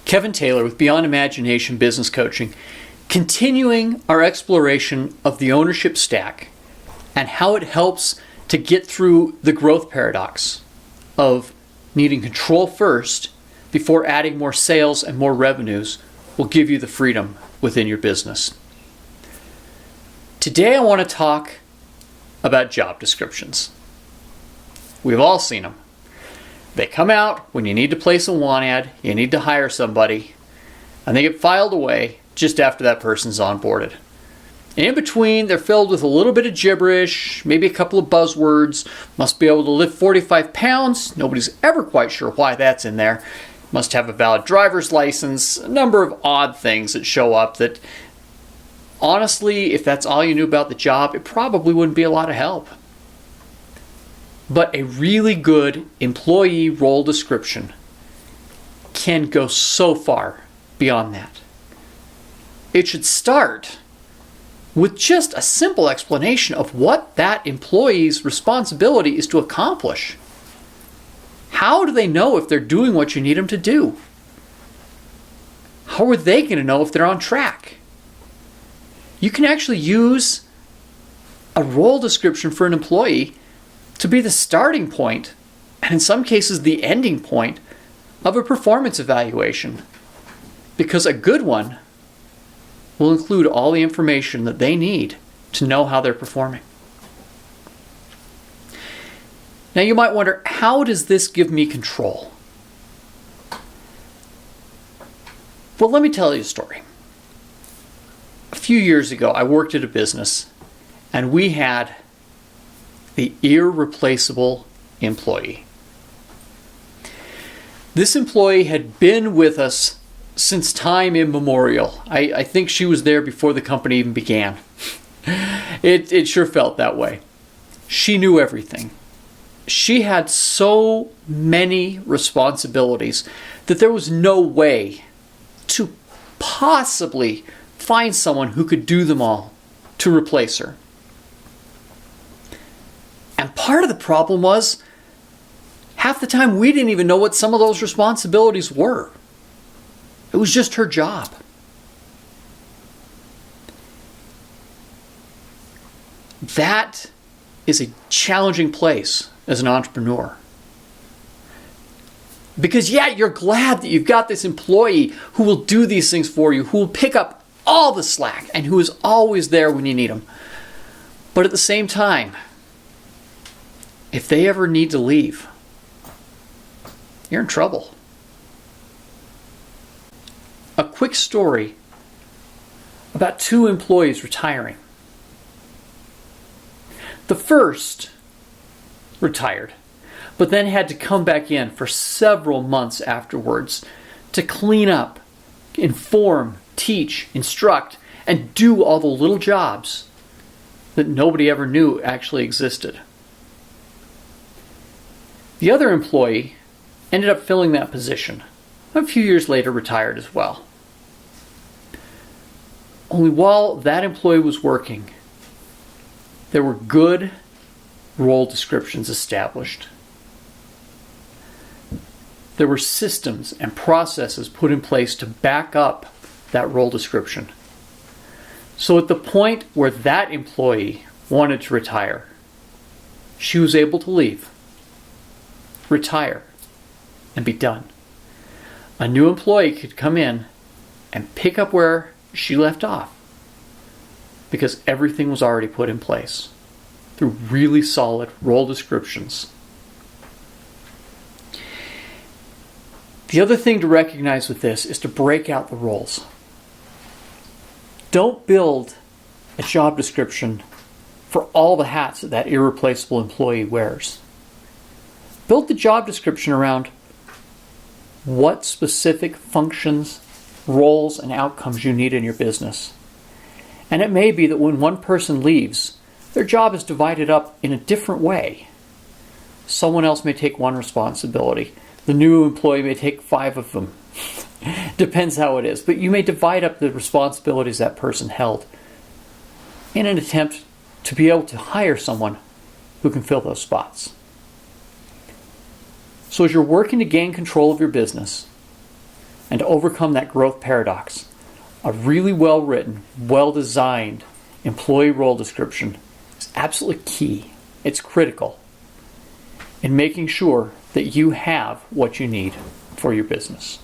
Kevin Taylor with Beyond Imagination Business Coaching, continuing our exploration of the ownership stack and how it helps to get through the growth paradox of needing control first before adding more sales and more revenues will give you the freedom within your business. Today I want to talk about job descriptions. We've all seen them. They come out when you need to place a want ad, you need to hire somebody, and they get filed away just after that person's onboarded. And in between, they're filled with a little bit of gibberish, maybe a couple of buzzwords. Must be able to lift 45 pounds. Nobody's ever quite sure why that's in there. Must have a valid driver's license. A number of odd things that show up that, honestly, if that's all you knew about the job, it probably wouldn't be a lot of help. But a really good employee role description can go so far beyond that. It should start with just a simple explanation of what that employee's responsibility is to accomplish. How do they know if they're doing what you need them to do? How are they going to know if they're on track? You can actually use a role description for an employee to be the starting point, and in some cases the ending point, of a performance evaluation. Because a good one will include all the information that they need to know how they're performing. Now you might wonder, how does this give me control? Well, let me tell you a story. A few years ago, I worked at a business, and we had the irreplaceable employee. This employee had been with us since time immemorial. I think she was there before the company even began. It sure felt that way. She knew everything. She had so many responsibilities that there was no way to possibly find someone who could do them all to replace her. And part of the problem was, half the time we didn't even know what some of those responsibilities were. It was just her job. That is a challenging place as an entrepreneur. Because you're glad that you've got this employee who will do these things for you, who will pick up all the slack, and who is always there when you need them. But at the same time, if they ever need to leave, you're in trouble. A quick story about two employees retiring. The first retired, but then had to come back in for several months afterwards to clean up, inform, teach, instruct, and do all the little jobs that nobody ever knew actually existed. The other employee ended up filling that position. A few years later, retired as well. Only while that employee was working, there were good role descriptions established. There were systems and processes put in place to back up that role description. So at the point where that employee wanted to retire, she was able to leave, retire, and be done. A new employee could come in and pick up where she left off because everything was already put in place through really solid role descriptions. The other thing to recognize with this is to break out the roles. Don't build a job description for all the hats that irreplaceable employee wears. Build the job description around what specific functions, roles, and outcomes you need in your business. And it may be that when one person leaves, their job is divided up in a different way. Someone else may take one responsibility. The new employee may take 5 of them. Depends how it is. But you may divide up the responsibilities that person held in an attempt to be able to hire someone who can fill those spots. So as you're working to gain control of your business, and to overcome that growth paradox, a really well-written, well-designed employee role description is absolutely key. It's critical in making sure that you have what you need for your business.